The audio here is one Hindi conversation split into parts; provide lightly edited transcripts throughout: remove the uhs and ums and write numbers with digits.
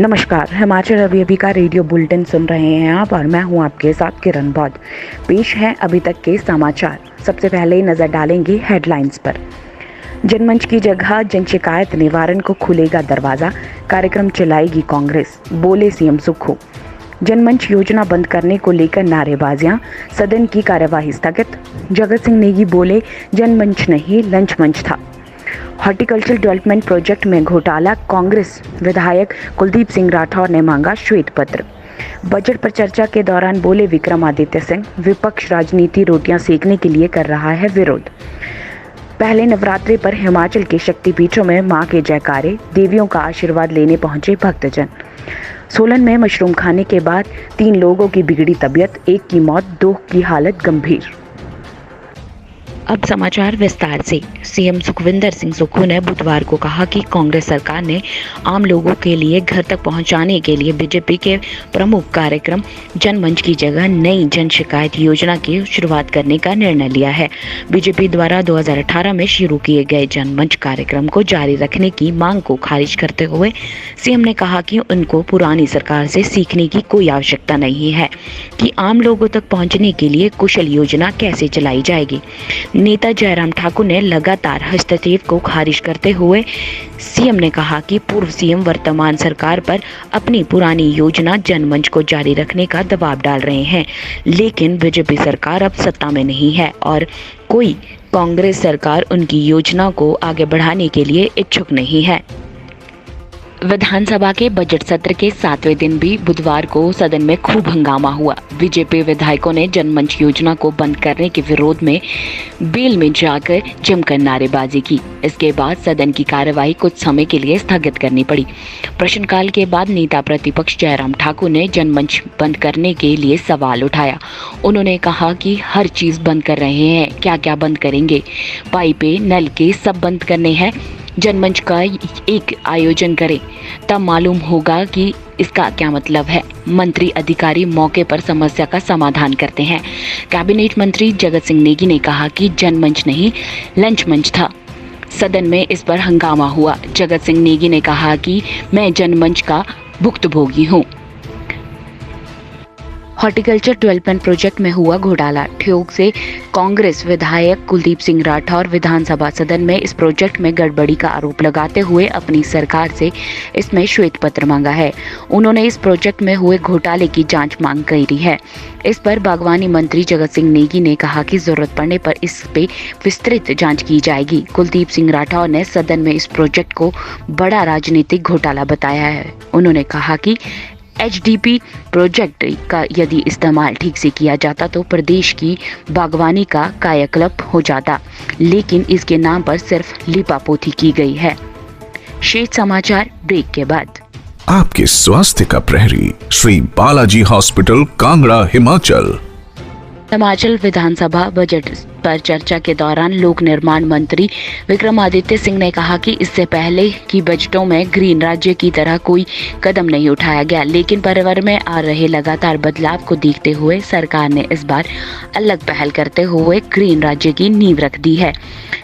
नमस्कार। हिमाचल अभी का रेडियो बुलेटिन सुन रहे हैं आप और मैं हूं आपके साथ किरण बौद्ध। पेश है अभी तक के समाचार। सबसे पहले नजर डालेंगे हेडलाइंस पर। जनमंच की जगह जन शिकायत निवारण को खुलेगा दरवाजा, कार्यक्रम चलाएगी कांग्रेस, बोले सीएम सुक्खू। जनमंच योजना बंद करने को लेकर नारेबाजियां, सदन की कार्यवाही स्थगित। जगत सिंह नेगी बोले जनमंच नहीं लंच मंच था। हॉर्टिकल्चर डेवलपमेंट प्रोजेक्ट में घोटाला, कांग्रेस विधायक कुलदीप सिंह राठौर ने मांगा श्वेत पत्र। बजट पर चर्चा के दौरान बोले विक्रमादित्य सिंह, विपक्ष राजनीति रोटियां सेकने के लिए कर रहा है विरोध। पहले नवरात्रि पर हिमाचल के शक्तिपीठों में मां के जयकारे, देवियों का आशीर्वाद लेने पहुंचे भक्तजन। सोलन में मशरूम खाने के बाद 3 लोगों की बिगड़ी तबीयत, 1 की मौत, 2 की हालत गंभीर। अब समाचार विस्तार से। सीएम सुखविंदर सिंह सुक्खू ने बुधवार को कहा कि कांग्रेस सरकार ने आम लोगों के लिए घर तक पहुंचाने के लिए बीजेपी के प्रमुख कार्यक्रम जनमंच की जगह नई जन शिकायत योजना की शुरुआत करने का निर्णय लिया है। बीजेपी द्वारा 2018 में शुरू किए गए जनमंच कार्यक्रम को जारी रखने की मांग को खारिज करते हुए सीएम ने कहा कि उनको पुरानी सरकार से सीखने की कोई आवश्यकता नहीं है कि आम लोगों तक पहुंचने के लिए कुशल योजना कैसे चलाई जाएगी। नेता जयराम ठाकुर ने लगातार हस्तक्षेप को खारिज करते हुए सीएम ने कहा कि पूर्व सीएम वर्तमान सरकार पर अपनी पुरानी योजना जनमंच को जारी रखने का दबाव डाल रहे हैं, लेकिन बीजेपी सरकार अब सत्ता में नहीं है और कोई कांग्रेस सरकार उनकी योजना को आगे बढ़ाने के लिए इच्छुक नहीं है। विधानसभा के बजट सत्र के 7वें दिन भी बुधवार को सदन में खूब हंगामा हुआ। बीजेपी विधायकों ने जनमंच योजना को बंद करने के विरोध में बेल में जाकर जमकर नारेबाजी की। इसके बाद सदन की कार्यवाही कुछ समय के लिए स्थगित करनी पड़ी। प्रश्नकाल के बाद नेता प्रतिपक्ष जयराम ठाकुर ने जनमंच बंद करने के लिए सवाल उठाया। उन्होंने कहा कि हर चीज बंद कर रहे हैं, क्या क्या बंद करेंगे? पाइपें, नलके सब बंद करने हैं। जनमंच का एक आयोजन करें, तब मालूम होगा कि इसका क्या मतलब है। मंत्री अधिकारी मौके पर समस्या का समाधान करते हैं। कैबिनेट मंत्री जगत सिंह नेगी ने कहा कि जनमंच नहीं लंच मंच था। सदन में इस पर हंगामा हुआ। जगत सिंह नेगी ने कहा कि मैं जनमंच का भुक्तभोगी हूँ। हॉर्टिकल्चर डेवलपमेंट प्रोजेक्ट में हुआ घोटाला, ठियोग से कांग्रेस विधायक कुलदीप सिंह राठौर विधानसभा सदन में इस प्रोजेक्ट में गड़बड़ी का आरोप लगाते हुए अपनी सरकार से इसमें श्वेत पत्र मांगा है। उन्होंने इस प्रोजेक्ट में हुए घोटाले की जांच मांग करी है। इस पर बागवानी मंत्री जगत सिंह नेगी ने कहा कि जरूरत पड़ने पर इस पे विस्तृत जांच की जाएगी। कुलदीप सिंह राठौर ने सदन में इस प्रोजेक्ट को बड़ा राजनीतिक घोटाला बताया है। उन्होंने कहा कि एचडीपी प्रोजेक्ट का यदि इस्तेमाल ठीक से किया जाता तो प्रदेश की बागवानी का कायाकल्प हो जाता, लेकिन इसके नाम पर सिर्फ लिपापोती की गई है। शेष समाचार ब्रेक के बाद। आपके स्वास्थ्य का प्रहरी श्री बालाजी हॉस्पिटल, कांगड़ा, हिमाचल। हिमाचल विधानसभा बजट पर चर्चा के दौरान लोक निर्माण मंत्री विक्रमादित्य सिंह ने कहा कि इससे पहले की बजटों में ग्रीन राज्य की तरह कोई कदम नहीं उठाया गया, लेकिन पर्यावरण में आ रहे लगातार बदलाव को देखते हुए सरकार ने इस बार अलग पहल करते हुए ग्रीन राज्य की नींव रख दी है।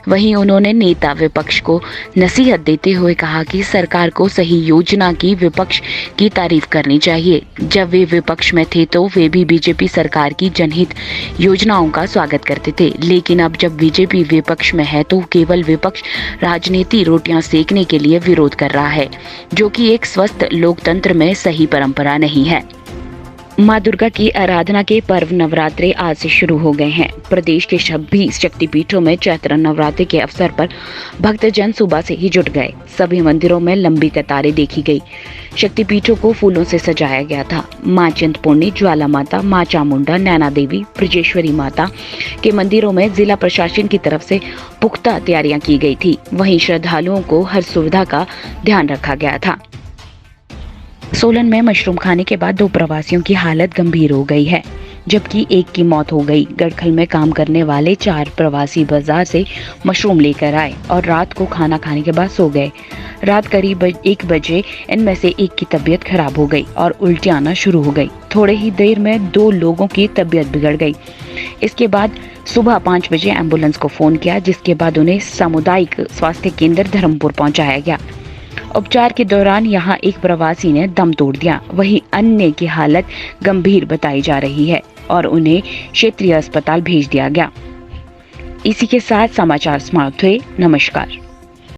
वहीं उन्होंने नेता विपक्ष को नसीहत देते हुए कहा कि सरकार को सही योजना की विपक्ष की तारीफ करनी चाहिए। जब वे विपक्ष में थे तो वे भी बीजेपी सरकार की जनहित योजनाओं का स्वागत करते थे, लेकिन अब जब बीजेपी विपक्ष में है तो केवल विपक्ष राजनीति रोटियां सेकने के लिए विरोध कर रहा है, जो कि एक स्वस्थ लोकतंत्र में सही परंपरा नहीं है। मां दुर्गा की आराधना के पर्व नवरात्रे आज से शुरू हो गए हैं। प्रदेश के सभी शक्तिपीठों में चैत्र नवरात्रि के अवसर पर भक्तजन सुबह से ही जुट गए। सभी मंदिरों में लंबी कतारें देखी गई। शक्तिपीठों को फूलों से सजाया गया था। मां चिंतपूर्णी, ज्वाला माता, मां चामुंडा, नैना देवी, ब्रजेश्वरी माता के मंदिरों में जिला प्रशासन की तरफ से पुख्ता तैयारियां की गई थी। वहीं श्रद्धालुओं को हर सुविधा का ध्यान रखा गया था। सोलन में मशरूम खाने के बाद 2 प्रवासियों की हालत गंभीर हो गई है, जबकि 1 की मौत हो गई। गड़खल में काम करने वाले 4 प्रवासी बाजार से मशरूम लेकर आए और रात को खाना खाने के बाद सो गए। रात करीब 1 बजे इनमें से 1 की तबीयत खराब हो गई और उल्टी आना शुरू हो गई। थोड़े ही देर में 2 लोगों की तबीयत बिगड़ गई। इसके बाद सुबह 5 बजे एम्बुलेंस को फोन किया, जिसके बाद उन्हें सामुदायिक स्वास्थ्य केंद्र धर्मपुर पहुंचाया गया। उपचार के दौरान यहां एक प्रवासी ने दम तोड़ दिया, वहीं अन्य की हालत गंभीर बताई जा रही है और उन्हें क्षेत्रीय अस्पताल भेज दिया गया। इसी के साथ समाचार समाप्त हुए। नमस्कार।